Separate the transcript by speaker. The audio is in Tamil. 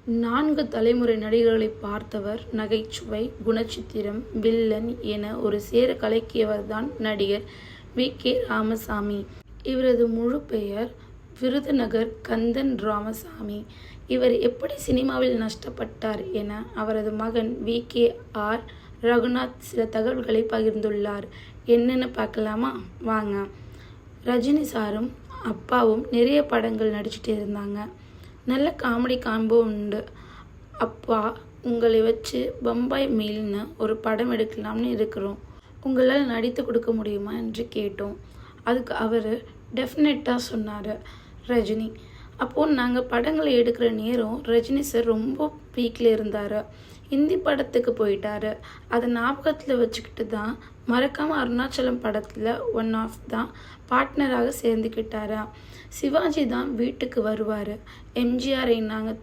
Speaker 1: 4 தலைமுறை நடிகர்களை பார்த்தவர். நகைச்சுவை, குணச்சித்திரம், வில்லன் என ஒரு சேர கலக்கியவர்தான் நடிகர் வி. கே. ராமசாமி. இவரது முழு பெயர் விருதுநகர் கந்தன் ராமசாமி. இவர் எப்படி சினிமாவில் நஷ்டப்பட்டார் என அவரது மகன் வி. கே. ஆர். ரகுநாத் சில தகவல்களை பகிர்ந்துள்ளார். என்னன்னு பார்க்கலாமா? வாங்க. ரஜினி சாரும் அப்பாவும் நிறைய படங்கள் நடிச்சிட்டு இருந்தாங்க. நல்ல காமெடி காம்போ உண்டு. அப்பா, உங்களை வச்சு பம்பாய் மெயில்னு ஒரு படம் எடுக்கலாம்னு இருக்கிறோம். உங்களால் நடித்து கொடுக்க முடியுமா என்று கேட்டோம். அதுக்கு அவர் டெஃபினட்டாக சொன்னார். ரஜினி அப்போது நாங்கள் படங்களை எடுக்கிற நேரம் ரஜினி சார் ரொம்ப பீக்கில் இருந்தார். ஹிந்தி படத்துக்கு போயிட்டார். அதை ஞாபகத்தில் வச்சுக்கிட்டு தான் மறக்காமல் அருணாச்சலம் படத்தில் ஒன் ஆஃப் தான் பார்ட்னராக சேர்ந்துக்கிட்டாரா. சிவாஜி தான் வீட்டுக்கு வருவார். எம்ஜிஆரை நாங்கள்